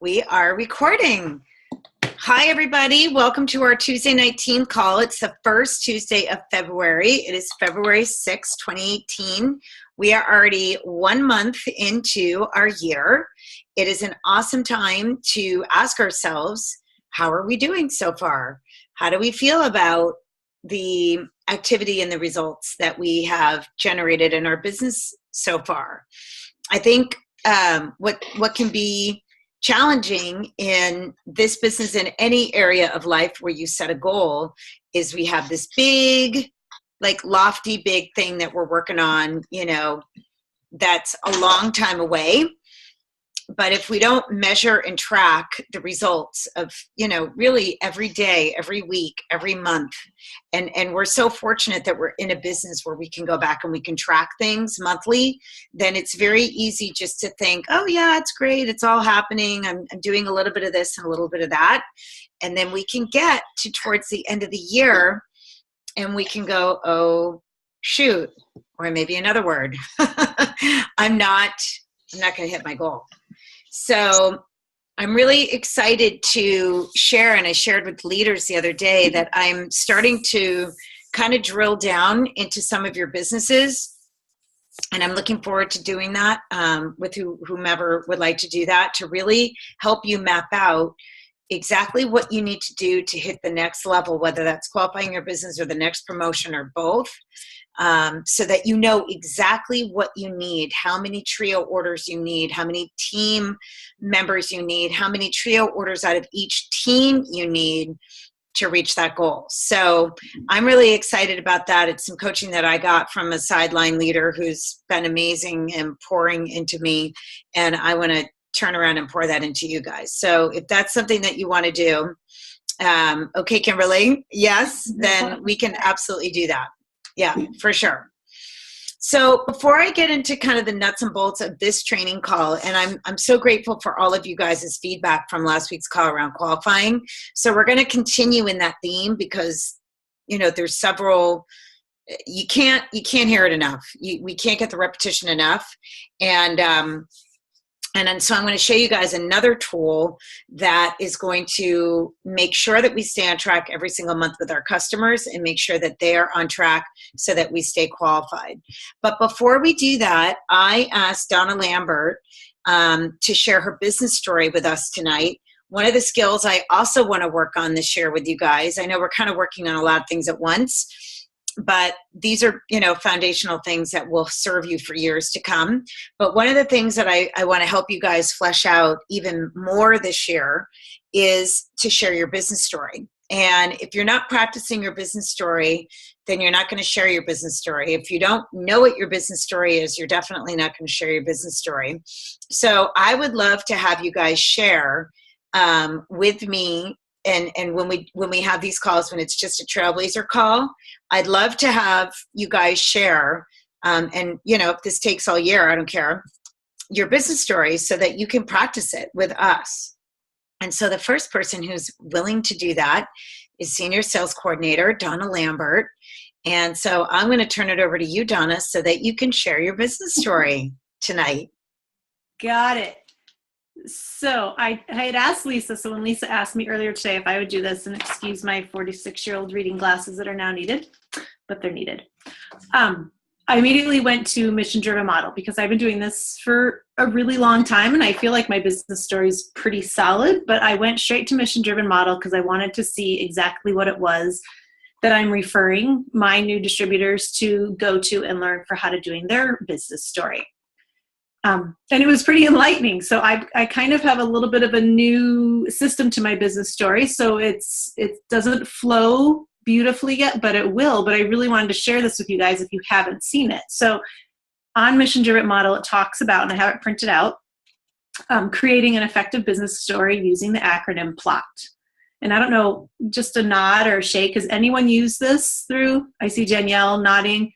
We are recording. Hi, everybody. Welcome to our Tuesday night team call. It's the first Tuesday of February. It is February 6, 2018. We are already 1 month into our year. It is an awesome time to ask ourselves, how are we doing so far? How do we feel about the activity and the results that we have generated in our business so far? I think what can be challenging in this business, in any area of life where you set a goal, is we have this big, like lofty, big thing that we're working on, that's a long time away. But if we don't measure and track the results of, really every day, every week, every month, and we're so fortunate that we're in a business where we can go back and we can track things monthly, then it's very easy just to think, oh yeah, it's great, it's all happening, I'm doing a little bit of this and a little bit of that. And then we can get to towards the end of the year and we can go, oh, shoot, or maybe another word, I'm not going to hit my goal. So I'm really excited to share, and I shared with leaders the other day that I'm starting to kind of drill down into some of your businesses, and I'm looking forward to doing that with whomever would like to do that, to really help you map out exactly what you need to do to hit the next level, whether that's qualifying your business or the next promotion or both. So that you know exactly what you need, how many trio orders you need, how many team members you need, how many trio orders out of each team you need to reach that goal. So I'm really excited about that. It's some coaching that I got from a sideline leader who's been amazing and pouring into me, and I want to turn around and pour that into you guys. So if that's something that you want to do, okay, Kimberly, yes, then we can absolutely do that. Yeah, for sure. So before I get into kind of the nuts and bolts of this training call, and I'm so grateful for all of you guys' feedback from last week's call around qualifying. So we're going to continue in that theme because, there's several, you can't hear it enough. We can't get the repetition enough. And then so I'm going to show you guys another tool that is going to make sure that we stay on track every single month with our customers and make sure that they are on track so that we stay qualified. But before we do that, I asked Donna Lambert to share her business story with us tonight. One of the skills I also want to work on this year with you guys, I know we're kind of working on a lot of things at once, but these are, foundational things that will serve you for years to come. But one of the things that I want to help you guys flesh out even more this year is to share your business story. And if you're not practicing your business story, then you're not going to share your business story. If you don't know what your business story is, you're definitely not going to share your business story. So I would love to have you guys share with me. And when we have these calls, when it's just a Trailblazer call, I'd love to have you guys share, and if this takes all year, I don't care, your business story so that you can practice it with us. And so the first person who's willing to do that is Senior Sales Coordinator Donna Lambert. And so I'm going to turn it over to you, Donna, so that you can share your business story tonight. Got it. So I had asked Lisa, so when Lisa asked me earlier today if I would do this, and excuse my 46-year-old reading glasses that are now needed, but they're needed. I immediately went to Mission Driven Model because I've been doing this for a really long time and I feel like my business story is pretty solid, but I went straight to Mission Driven Model because I wanted to see exactly what it was that I'm referring my new distributors to go to and learn for how to doing their business story. And it was pretty enlightening. So I kind of have a little bit of a new system to my business story. So it doesn't flow beautifully yet, but it will. But I really wanted to share this with you guys if you haven't seen it. So on Mission Driven Model, it talks about, and I have it printed out, creating an effective business story using the acronym PLOT. And I don't know, just a nod or a shake. Has anyone used this through? I see Danielle nodding.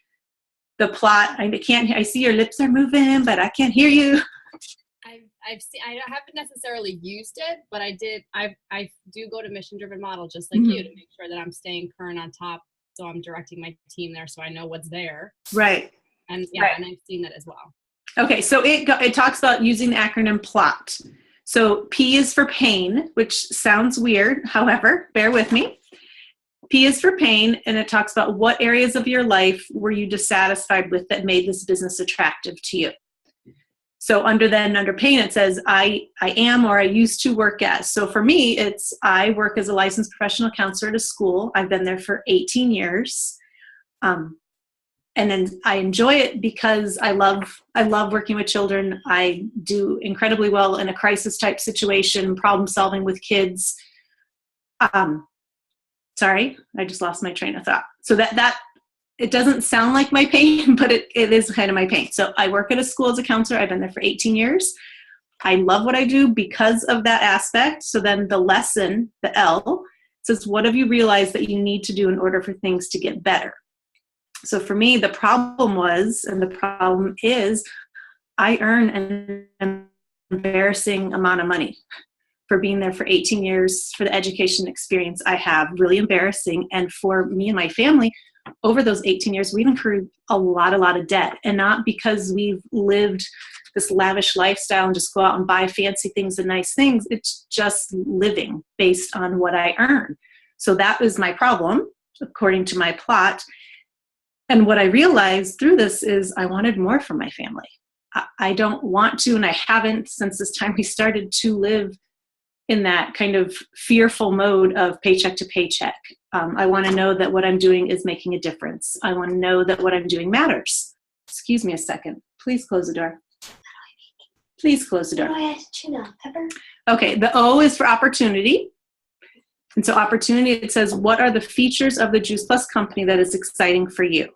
The plot. I see your lips are moving, but I can't hear you. I've seen. I haven't necessarily used it, but I do go to Mission Driven Model just like you to make sure that I'm staying current on top. So I'm directing my team there, so I know what's there. Right. And yeah, right. And I've seen that as well. Okay, so it talks about using the acronym PLOT. So P is for pain, which sounds weird. However, bear with me. P is for pain, and it talks about what areas of your life were you dissatisfied with that made this business attractive to you. So under pain, it says, I am or I used to work as. So for me, it's I work as a licensed professional counselor at a school. I've been there for 18 years. And then I enjoy it because I love working with children. I do incredibly well in a crisis type situation, problem solving with kids. Sorry, I just lost my train of thought. So that it doesn't sound like my pain, but it is kind of my pain. So I work at a school as a counselor. I've been there for 18 years. I love what I do because of that aspect. So then the lesson, the L, says, what have you realized that you need to do in order for things to get better? So for me, the problem is I earn an embarrassing amount of money for being there for 18 years, for the education experience I have, really embarrassing. And for me and my family, over those 18 years, we've incurred a lot of debt. And not because we've lived this lavish lifestyle and just go out and buy fancy things and nice things. It's just living based on what I earn. So that was my problem, according to my plot. And what I realized through this is I wanted more for my family. I don't want to, and I haven't since this time we started to live in that kind of fearful mode of paycheck to paycheck. I want to know that what I'm doing is making a difference. I want to know that what I'm doing matters. Excuse me a second. Please close the door. Please close the door. Oh, I had to tune up, Pepper. Okay, the O is for opportunity. And so opportunity, it says, what are the features of the Juice Plus company that is exciting for you?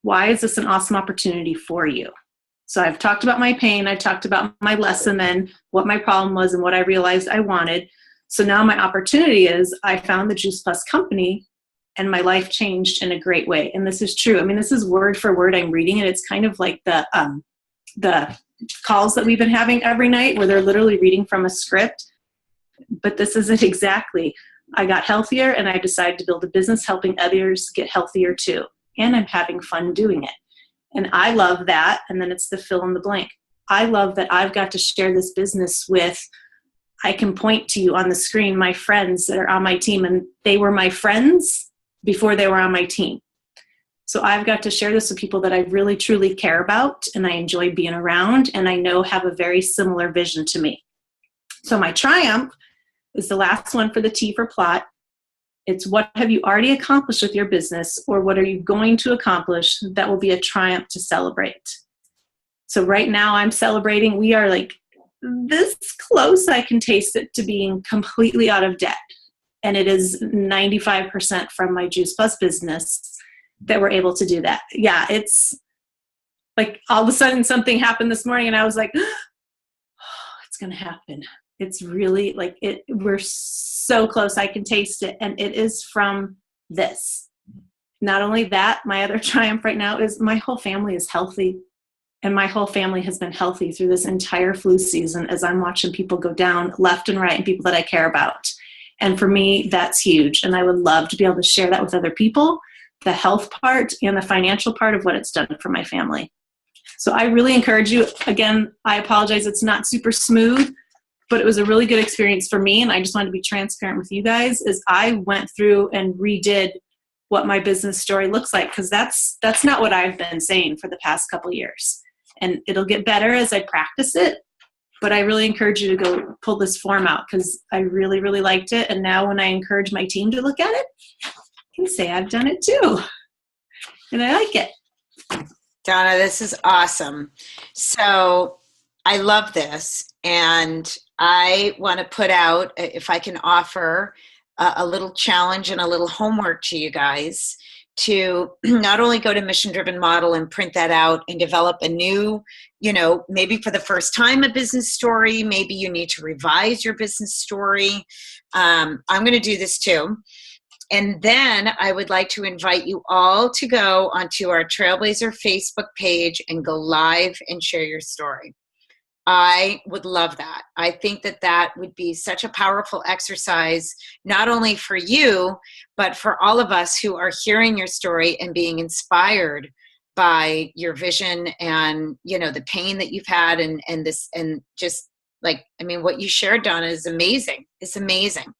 Why is this an awesome opportunity for you? So I've talked about my pain. I talked about my lesson then, what my problem was and what I realized I wanted. So now my opportunity is I found the Juice Plus company and my life changed in a great way. And this is true. I mean, this is word for word. I'm reading it. It's kind of like the calls that we've been having every night where they're literally reading from a script. But this is it exactly. I got healthier and I decided to build a business helping others get healthier too. And I'm having fun doing it. And I love that. And then it's the fill in the blank. I love that I've got to share this business with, I can point to you on the screen, my friends that are on my team, and they were my friends before they were on my team. So I've got to share this with people that I really, truly care about and I enjoy being around and I know have a very similar vision to me. So my triumph is the last one for the T for plot. It's what have you already accomplished with your business or what are you going to accomplish that will be a triumph to celebrate. So right now I'm celebrating. We are like this close, I can taste it, to being completely out of debt. And it is 95% from my Juice Plus business that we're able to do that. Yeah, it's like all of a sudden something happened this morning and I was like, oh, it's going to happen. It's really like it. We're so close. I can taste it. And it is from this. Not only that, my other triumph right now is my whole family is healthy. And my whole family has been healthy through this entire flu season as I'm watching people go down left and right and people that I care about. And for me, that's huge. And I would love to be able to share that with other people, the health part and the financial part of what it's done for my family. So I really encourage you. Again, I apologize. It's not super smooth, but it was a really good experience for me. And I just wanted to be transparent with you guys as I went through and redid what my business story looks like. Because that's not what I've been saying for the past couple of years. And it'll get better as I practice it. But I really encourage you to go pull this form out because I really, really liked it. And now when I encourage my team to look at it, I can say I've done it too. And I like it. Donna, this is awesome. So I love this. And I want to put out, if I can offer a little challenge and a little homework to you guys to not only go to Mission Driven Model and print that out and develop a new, maybe for the first time a business story, maybe you need to revise your business story. I'm going to do this too. And then I would like to invite you all to go onto our Trailblazer Facebook page and go live and share your story. I would love that. I think that would be such a powerful exercise, not only for you, but for all of us who are hearing your story and being inspired by your vision and, the pain that you've had and just like, I mean, what you shared, Donna, is amazing. It's amazing.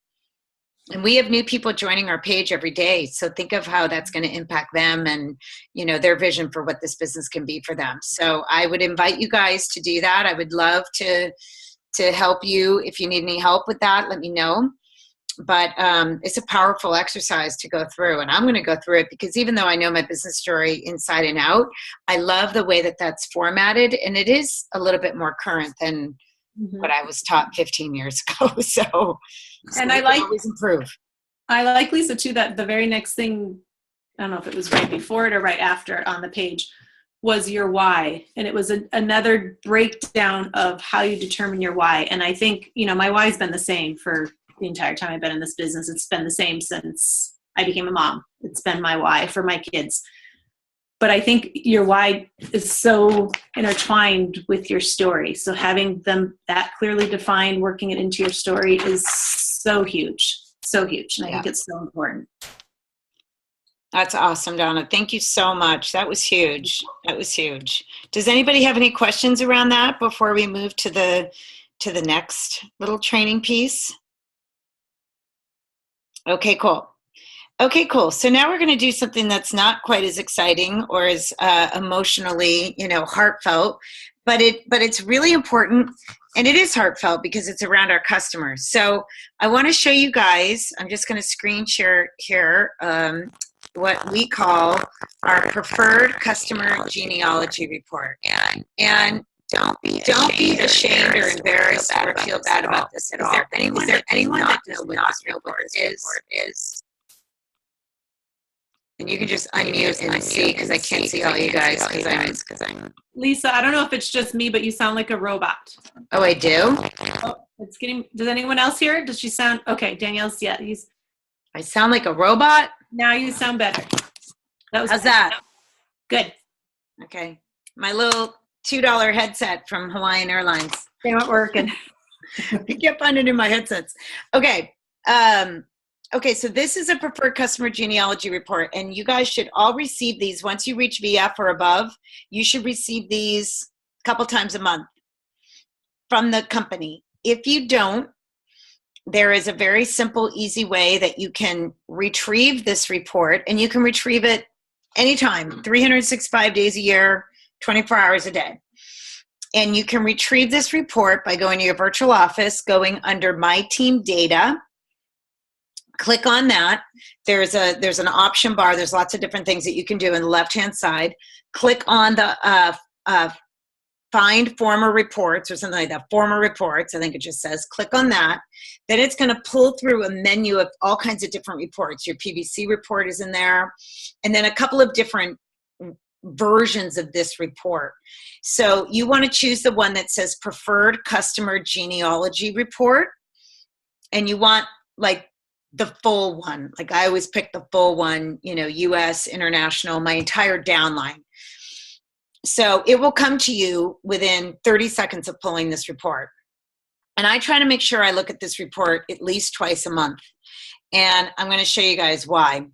And we have new people joining our page every day. So think of how that's going to impact them and, their vision for what this business can be for them. So I would invite you guys to do that. I would love to help you. If you need any help with that, let me know. But it's a powerful exercise to go through. And I'm going to go through it because even though I know my business story inside and out, I love the way that that's formatted. And it is a little bit more current than what I was taught 15 years ago. So and I like always improve. I like, Lisa, too, that the very next thing, I don't know if it was right before it or right after it on the page, was your why. And it was another breakdown of how you determine your why. And I think, my why's been the same for the entire time I've been in this business. It's been the same since I became a mom. It's been my why for my kids. But I think your why is so intertwined with your story. So having them that clearly defined, working it into your story is so huge. So huge. And I think it's so important. That's awesome, Donna. Thank you so much. That was huge. That was huge. Does anybody have any questions around that before we move to the next little training piece? Okay, cool. Okay, cool. So now we're going to do something that's not quite as exciting or as emotionally, heartfelt, but it's really important, and it is heartfelt because it's around our customers. So I want to show you guys. I'm just going to screen share here what we call our preferred customer genealogy report, and don't be ashamed or embarrassed or feel bad about this at all. Is there anyone that knows what this report is? And you can just unmute and see, because I can't see all you guys because I'm Lisa, I don't know if it's just me, but you sound like a robot. Oh, I do? Oh, does anyone else hear it? Does she sound okay? Danielle's, yeah, I sound like a robot? Now you sound better. How's that? Good. Okay. My little $2 headset from Hawaiian Airlines. They're not working. I kept finding in my headsets. Okay. Okay, so this is a preferred customer genealogy report, and you guys should all receive these. Once you reach VF or above, you should receive these a couple times a month from the company. If you don't, there is a very simple, easy way that you can retrieve this report, and you can retrieve it anytime, 365 days a year, 24 hours a day. And you can retrieve this report by going to your virtual office, going under My Team Data. Click on that. There's an option bar. There's lots of different things that you can do on the left-hand side. Click on the find former reports or something like that. Former reports, I think it just says. Click on that. Then it's going to pull through a menu of all kinds of different reports. Your PVC report is in there. And then a couple of different versions of this report. So you want to choose the one that says Preferred Customer Genealogy Report. And you want like the full one. Like I always pick the full one, US, international, my entire downline. So it will come to you within 30 seconds of pulling this report. And I try to make sure I look at this report at least twice a month. And I'm going to show you guys why.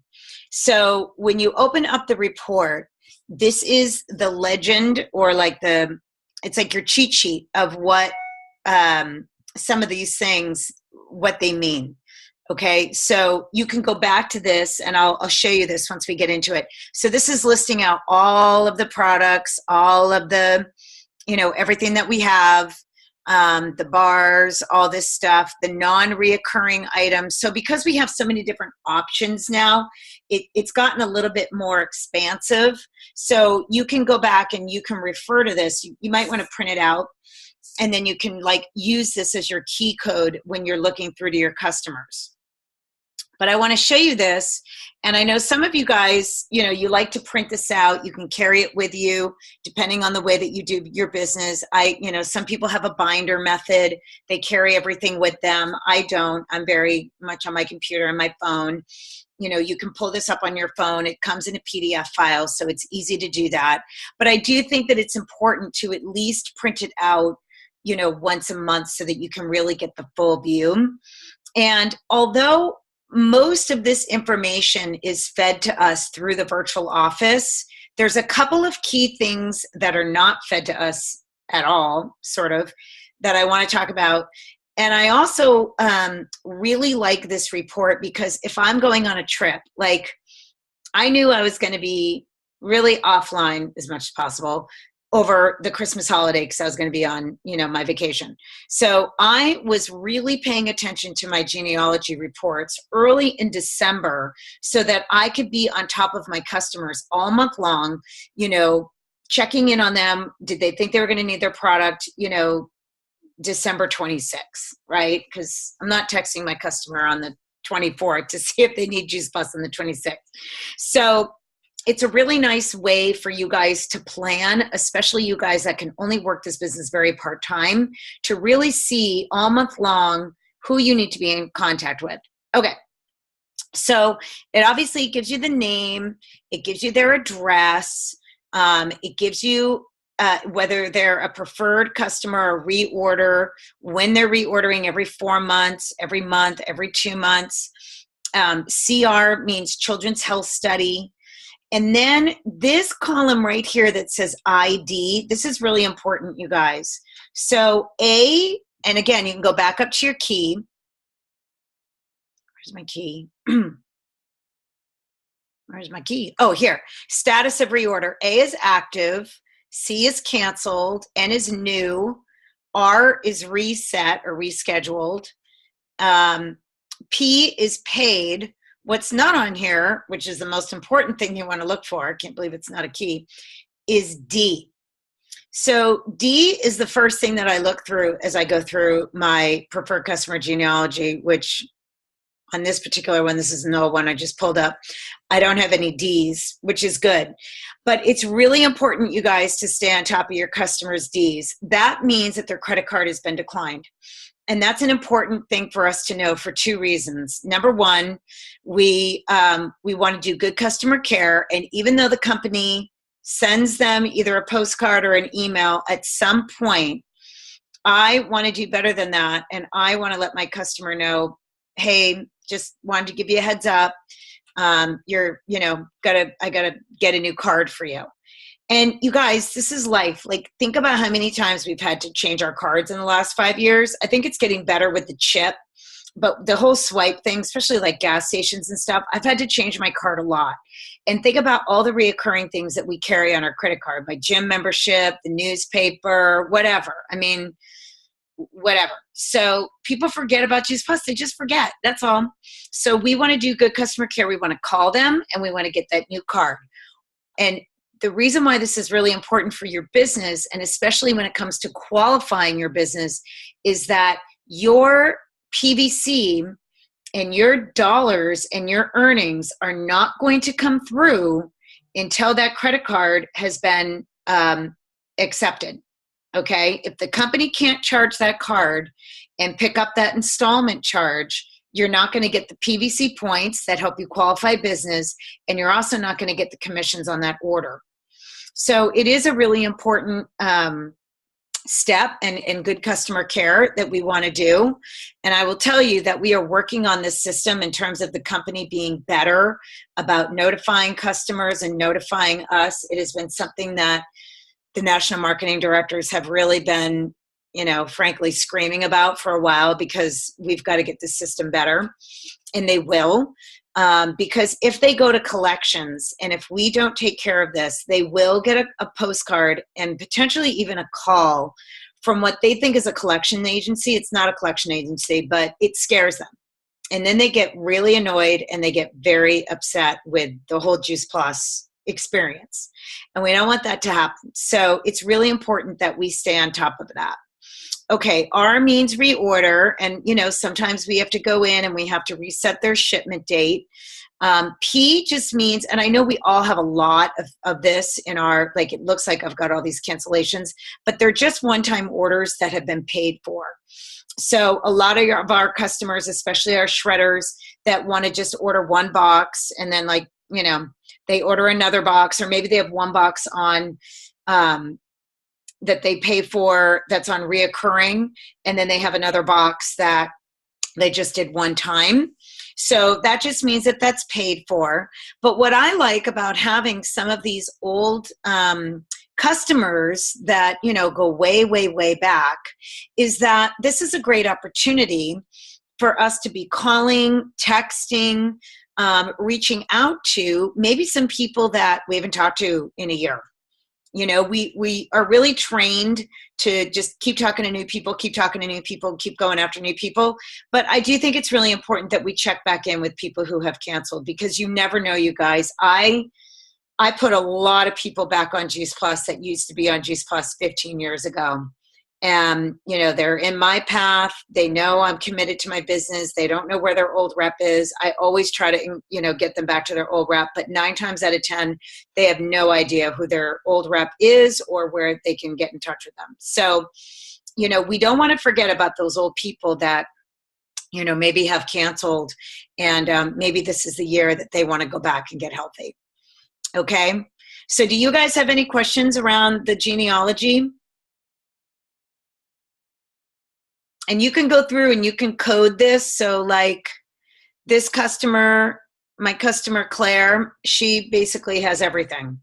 So when you open up the report, this is the legend, or it's like your cheat sheet of what some of these things, what they mean. Okay, so you can go back to this, and I'll show you this once we get into it. So this is listing out all of the products, all of the, everything that we have, the bars, all this stuff, the non-reoccurring items. So because we have so many different options now, it's gotten a little bit more expansive. So you can go back and you can refer to this. You might want to print it out, and then you can use this as your key code when you're looking through to your customers. But I want to show you this, and I know some of you guys, you like to print this out. You can carry it with you, depending on the way that you do your business. Some people have a binder method. They carry everything with them. I don't. I'm very much on my computer and my phone. You can pull this up on your phone. It comes in a PDF file, so it's easy to do that. But I do think that it's important to at least print it out, once a month so that you can really get the full view. And although most of this information is fed to us through the virtual office, there's a couple of key things that are not fed to us at all, sort of, that I want to talk about. And I also really like this report because if I'm going on a trip, like I knew I was going to be really offline as much as possible over the Christmas holiday because I was going to be on, my vacation. So I was really paying attention to my genealogy reports early in December so that I could be on top of my customers all month long, checking in on them. Did they think they were going to need their product, December 26th, right? Because I'm not texting my customer on the 24th to see if they need Juice Plus on the 26th. So it's a really nice way for you guys to plan, especially you guys that can only work this business very part-time, to really see all month long who you need to be in contact with. Okay. So it obviously gives you the name, it gives you their address, it gives you whether they're a preferred customer or reorder, when they're reordering every 4 months, every month, every 2 months. CR means Children's Health Study. And then this column right here that says ID, this is really important, you guys. So A, and again, you can go back up to your key. Where's my key? Where's my key? Oh, here. Status of reorder. A is active. C is canceled. N is new. R is reset or rescheduled. P is paid. What's not on here, which is the most important thing you want to look for, I can't believe it's not a key, is D. So D is the first thing that I look through as I go through my preferred customer genealogy, which on this particular one, this is no one I just pulled up. I don't have any Ds, which is good. But it's really important, you guys, to stay on top of your customers' Ds. That means that their credit card has been declined. And that's an important thing for us to know for 2 reasons. Number one, we want to do good customer care. And even though the company sends them either a postcard or an email at some point, I want to do better than that. And I want to let my customer know, hey, just wanted to give you a heads up. I gotta get a new card for you. And you guys, this is life. Like, think about how many times we've had to change our cards in the last 5 years. I think it's getting better with the chip, but the whole swipe thing, especially like gas stations and stuff, I've had to change my card a lot. And think about all the reoccurring things that we carry on our credit card, my gym membership, the newspaper, whatever. I mean, whatever. So people forget about Juice Plus. They just forget. That's all. So we want to do good customer care. We want to call them and we want to get that new card. And the reason why this is really important for your business, and especially when it comes to qualifying your business, is that your PVC and your dollars and your earnings are not going to come through until that credit card has been accepted. Okay? If the company can't charge that card and pick up that installment charge, you're not going to get the PVC points that help you qualify business, and you're also not going to get the commissions on that order. So it is a really important step and good customer care that we want to do. And I will tell you that we are working on this system in terms of the company being better about notifying customers and notifying us. It has been something that the national marketing directors have really been, frankly, screaming about for a while, because we've got to get the system better, and they will. Because if they go to collections and if we don't take care of this, they will get a postcard and potentially even a call from what they think is a collection agency. It's not a collection agency, but it scares them. And then they get really annoyed and they get very upset with the whole Juice Plus experience. And we don't want that to happen. So it's really important that we stay on top of that. Okay, R means reorder, and sometimes we have to go in and we have to reset their shipment date. P just means, and I know we all have a lot of this in our, like, it looks like I've got all these cancellations, but they're just one-time orders that have been paid for. So a lot of our customers, especially our shredders, that want to just order one box and then they order another box, or maybe they have one box on that they pay for that's on reoccurring, and then they have another box that they just did one time. So that just means that that's paid for. But what I like about having some of these old customers that, go way, way, way back, is that this is a great opportunity for us to be calling, texting, reaching out to maybe some people that we haven't talked to in a year. We are really trained to just keep talking to new people, keep going after new people. But I do think it's really important that we check back in with people who have canceled, because you never know, you guys. I put a lot of people back on Juice Plus that used to be on Juice Plus 15 years ago. And, they're in my path. They know I'm committed to my business. They don't know where their old rep is. I always try to, get them back to their old rep. But 9 times out of 10, they have no idea who their old rep is or where they can get in touch with them. So, we don't want to forget about those old people that, maybe have canceled. And maybe this is the year that they want to go back and get healthy. Okay. So do you guys have any questions around the genealogy? And you can go through and you can code this. So like this customer, my customer Claire, she basically has everything.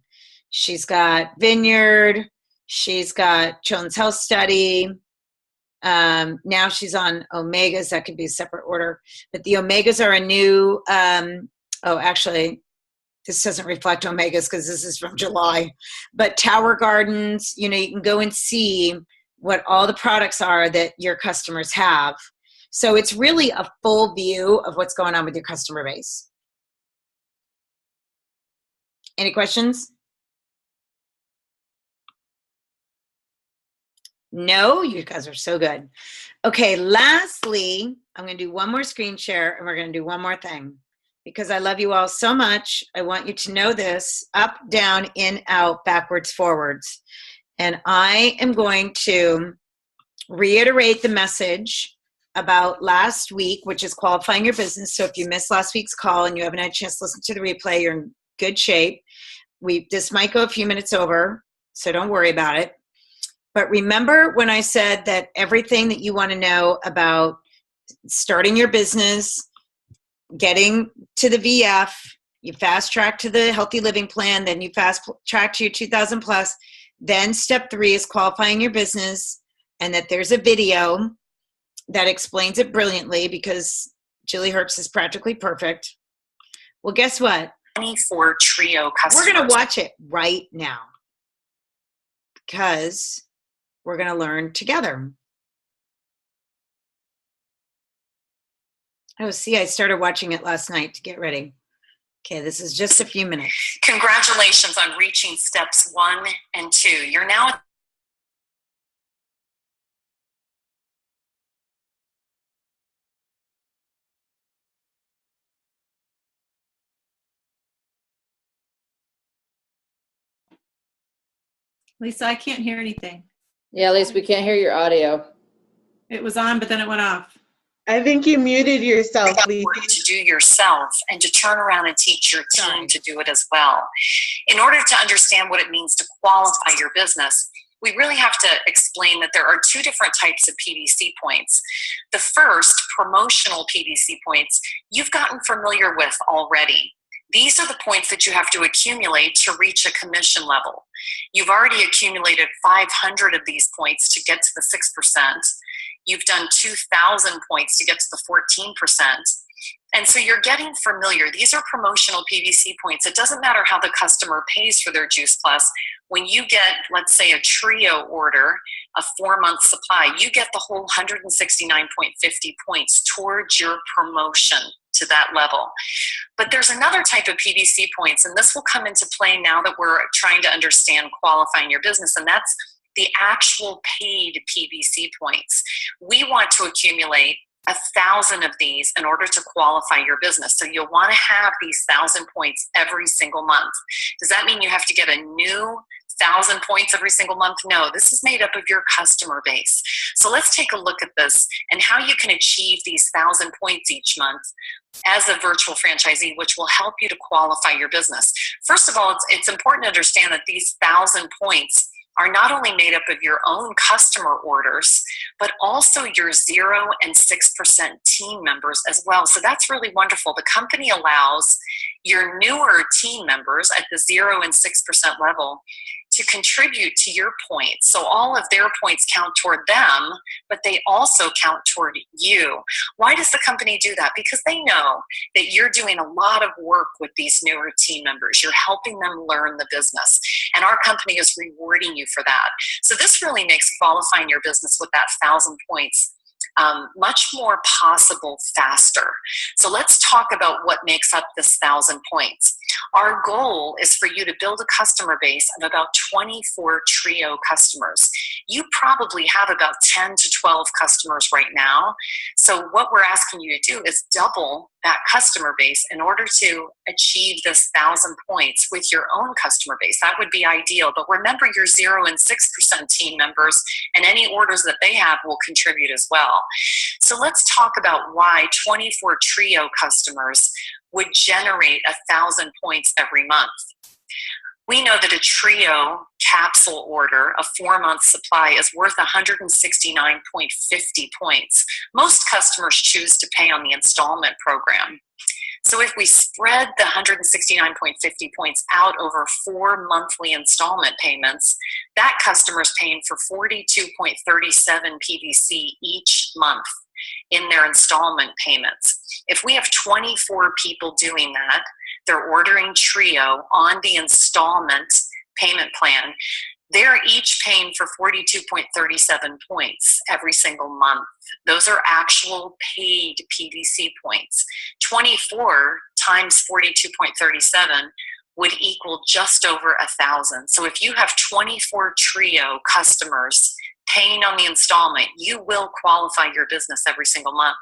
She's got Vineyard. She's got Children's Health Study. Now she's on Omegas. That could be a separate order. But the Omegas are a new, actually, this doesn't reflect Omegas because this is from July. But Tower Gardens, you can go and see what all the products are that your customers have. So it's really a full view of what's going on with your customer base. Any questions? No, you guys are so good. Okay, lastly, I'm going to do one more screen share and we're going to do one more thing. Because I love you all so much, I want you to know this: up, down, in, out, backwards, forwards. And I am going to reiterate the message about last week, which is qualifying your business. So if you missed last week's call and you haven't had a chance to listen to the replay, you're in good shape. This might go a few minutes over, so don't worry about it. But remember when I said that everything that you want to know about starting your business, getting to the VF, you fast track to the healthy living plan, then you fast track to your 2000 plus. Then step 3 is qualifying your business, and that there's a video that explains it brilliantly because Julie Herbst is practically perfect. Well, guess what? 24 Trio customers. We're going to watch it right now because we're going to learn together. Oh, see, I started watching it last night to get ready. Okay, this is just a few minutes. Congratulations on reaching steps 1 and 2. You're now at Lisa, I can't hear anything. Yeah, Lisa, we can't hear your audio. It was on, but then it went off. I think you muted yourself, Lisa. to do yourself and to turn around and teach your team to do it as well. In order to understand what it means to qualify your business, we really have to explain that there are 2 different types of PDC points. The first, promotional PDC points, you've gotten familiar with already. These are the points that you have to accumulate to reach a commission level. You've already accumulated 500 of these points to get to the 6%. You've done 2,000 points to get to the 14%. And so you're getting familiar. These are promotional PVC points. It doesn't matter how the customer pays for their Juice Plus. When you get, let's say, a Trio order, a 4-month supply, you get the whole 169.50 points towards your promotion to that level. But there's another type of PVC points, and this will come into play now that we're trying to understand qualifying your business, and that's the actual paid PVC points. We want to accumulate 1,000 of these in order to qualify your business. So you'll want to have these 1,000 points every single month. Does that mean you have to get a new 1,000 points every single month? No, this is made up of your customer base. So let's take a look at this and how you can achieve these 1,000 points each month as a virtual franchisee, which will help you to qualify your business. First of all, it's important to understand that these 1,000 points are not only made up of your own customer orders, but also your 0 and 6% team members as well. So that's really wonderful. The company allows your newer team members at the 0 and 6% level, to contribute to your points. So all of their points count toward them, but they also count toward you. Why does the company do that? Because they know that you're doing a lot of work with these newer team members. You're helping them learn the business, and our company is rewarding you for that. So this really makes qualifying your business with that 1,000 points much more possible faster. So let's talk about what makes up this 1,000 points. Our goal is for you to build a customer base of about 24 Trio customers. You probably have about 10 to 12 customers right now. So what we're asking you to do is double that customer base in order to achieve this 1,000 points with your own customer base. That would be ideal. But remember, your 0 and 6% team members and any orders that they have will contribute as well. So let's talk about why 24 Trio customers would generate 1,000 points every month. We know that a Trio capsule order, a 4-month supply, is worth 169.50 points. Most customers choose to pay on the installment program. So if we spread the 169.50 points out over 4 monthly installment payments, that customer is paying for 42.37 PVC each month in their installment payments. If we have 24 people doing that, they're ordering Trio on the installment payment plan, they're each paying for 42.37 points every single month. Those are actual paid PVC points. 24 times 42.37 would equal just over 1,000. So if you have 24 Trio customers paying on the installment, you will qualify your business every single month.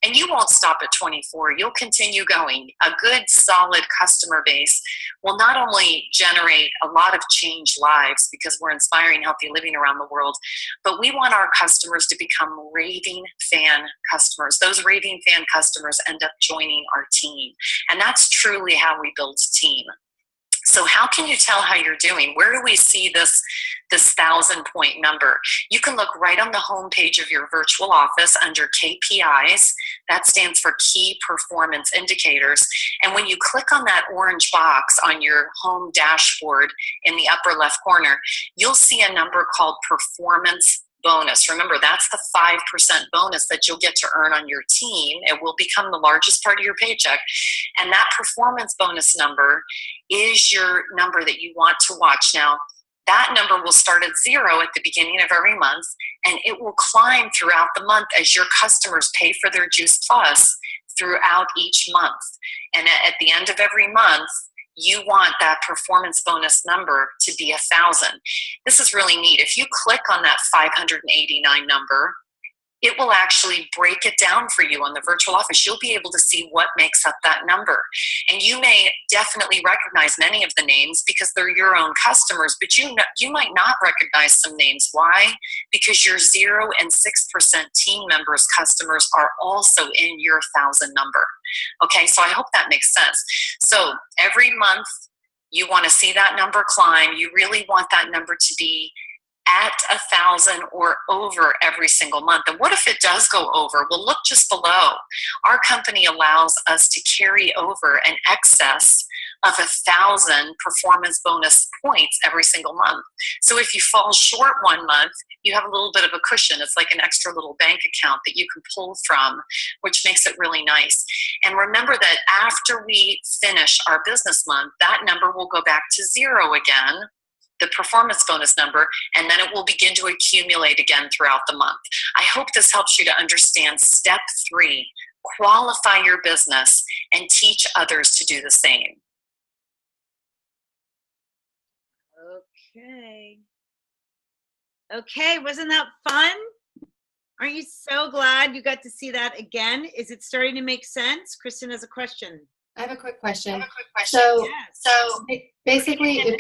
And you won't stop at 24. You'll continue going. A good, solid customer base will not only generate a lot of changed lives because we're inspiring healthy living around the world, but we want our customers to become raving fan customers. Those raving fan customers end up joining our team. And that's truly how we build a team. So how can you tell how you're doing? Where do we see this 1,000 point number? You can look right on the home page of your virtual office under KPIs. That stands for Key Performance Indicators. And when you click on that orange box on your home dashboard in the upper left corner, you'll see a number called Performance Bonus. Remember, that's the 5% bonus that you'll get to earn on your team. It will become the largest part of your paycheck. And that performance bonus number is your number that you want to watch. Now, that number will start at 0 at the beginning of every month, and it will climb throughout the month as your customers pay for their Juice Plus throughout each month. And at the end of every month, you want that performance bonus number to be 1,000. This is really neat. If you click on that 589 number, it will actually break it down for you on the virtual office. You'll be able to see what makes up that number. And you may definitely recognize many of the names because they're your own customers, but you might not recognize some names. Why? Because your 0 and 6% team members' customers are also in your 1,000 number. Okay, so I hope that makes sense. So every month you want to see that number climb. You really want that number to be at 1,000 or over every single month. And what if it does go over? Well, look just below. Our company allows us to carry over an excess of 1,000 performance bonus points every single month. So if you fall short one month, you have a little bit of a cushion. It's like an extra little bank account that you can pull from, which makes it really nice. And remember that after we finish our business month, that number will go back to 0 again, the performance bonus number, and then it will begin to accumulate again throughout the month. I hope this helps you to understand step 3, qualify your business and teach others to do the same. Okay, wasn't that fun? Aren't you so glad you got to see that again? Is it starting to make sense? Kristen has a question. I have a quick question. Yes. So basically, I'm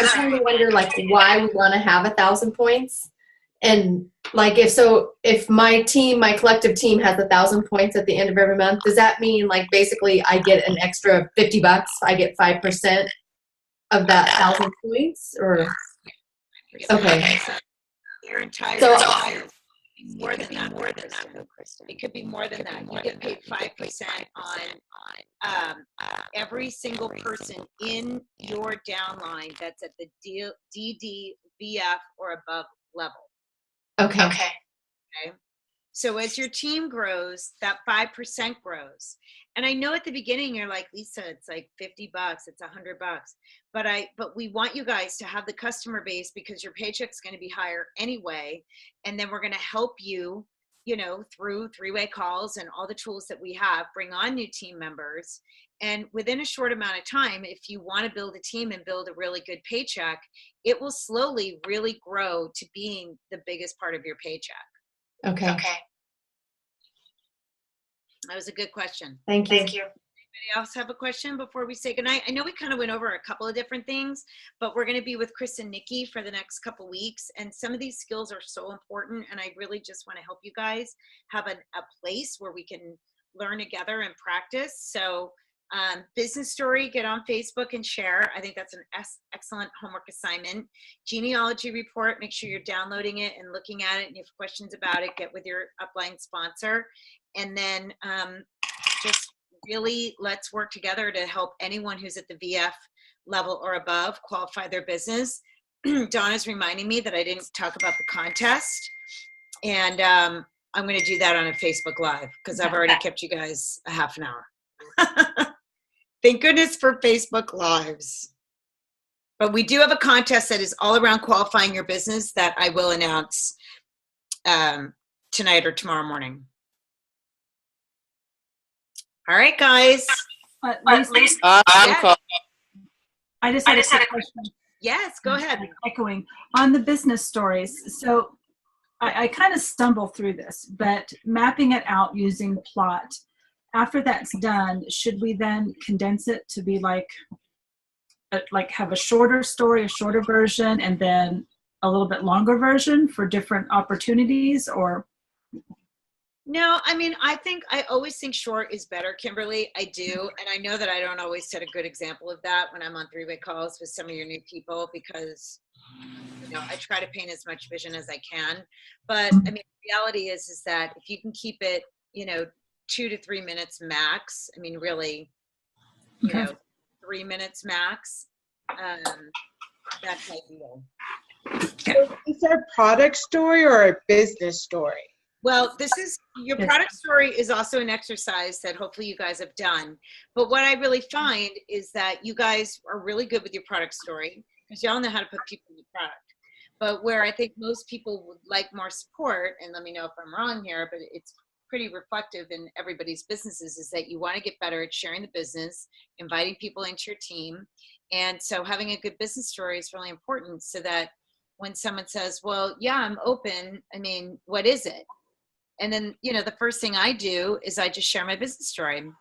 trying to wonder, like, why we want to have 1,000 points, and like, if my collective team has 1,000 points at the end of every month, does that mean, like, basically I get an extra $50? I get 5% of that 1,000 points, or okay? Your entire. more than that, Kristen. It could be more than that. You get paid 5% on every single person in your downline that's at the DD, VF, or above level. Okay. Okay. So as your team grows, that 5% grows. And I know at the beginning you're like, Lisa, it's like $50, it's $100. But we want you guys to have the customer base because your paycheck's going to be higher anyway. And then we're going to help you, through three-way calls and all the tools that we have, bring on new team members. And within a short amount of time, if you want to build a team and build a really good paycheck, it will slowly really grow to being the biggest part of your paycheck. Okay. That was a good question. Thank you. Anybody else have a question before we say goodnight? I know we kind of went over a couple of different things, but we're going to be with Chris and Nikki for the next couple weeks. And some of these skills are so important. And I really just want to help you guys have a place where we can learn together and practice. So business story, get on Facebook and share. I think that's an excellent homework assignment. Genealogy report, make sure you're downloading it and looking at it. And if you have questions about it, get with your upline sponsor. And then just really let's work together to help anyone who's at the VF level or above qualify their business. Donna's reminding me that I didn't talk about the contest. And I'm going to do that on a Facebook Live because I've already kept you guys a half an hour. Thank goodness for Facebook Lives. But we do have a contest that is all around qualifying your business that I will announce tonight or tomorrow morning. All right, guys. Lisa, I'm I just had a quick question. Yes, go ahead. Echoing on the business stories. So I kind of stumble through this, but mapping it out using plot. After that's done, should we then condense it to be like have a shorter story, a shorter version, and then a little bit longer version for different opportunities, or? No, I mean, I always think short is better, Kimberly. I do. And I know that I don't always set a good example of that when I'm on three-way calls with some of your new people because, I try to paint as much vision as I can. But I mean, the reality is that if you can keep it, 2 to 3 minutes max, I mean, really, 3 minutes max, that's ideal. So is there a product story or a business story? Well, your product story is also an exercise that hopefully you guys have done. But what I really find is that you guys are really good with your product story because y'all know how to put people in the product. But where I think most people would like more support, and let me know if I'm wrong here, but it's pretty reflective in everybody's businesses, is that you want to get better at sharing the business, inviting people into your team. And so having a good business story is really important so that when someone says, well, yeah, I'm open, I mean, what is it? And then, the first thing I do is I just share my business story. And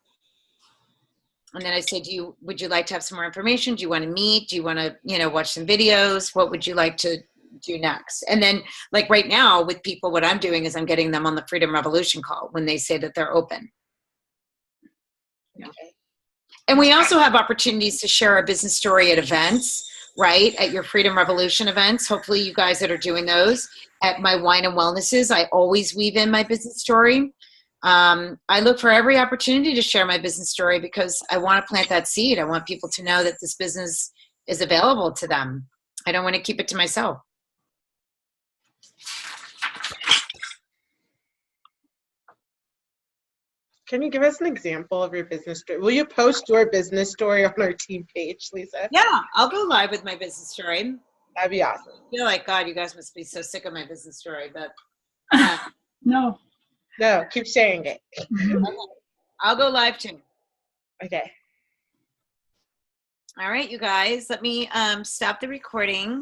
then I say, would you like to have some more information? Do you want to meet? Do you want to, watch some videos? What would you like to do next? And then like right now with people, what I'm doing is I'm getting them on the Freedom Revolution call when they say that they're open. Okay. And we also have opportunities to share our business story at events, right? At your Freedom Revolution events. Hopefully you guys that are doing those. At my wine and wellnesses, I always weave in my business story. I look for every opportunity to share my business story because I want to plant that seed. I want people to know that this business is available to them. I don't want to keep it to myself. Can you give us an example of your business story? Will you post your business story on our team page, Lisa? Yeah, I'll go live with my business story. That'd be awesome. I feel like, God, you guys must be so sick of my business story, but No, keep sharing it. Okay. I'll go live too. Okay. All right, you guys, let me stop the recording.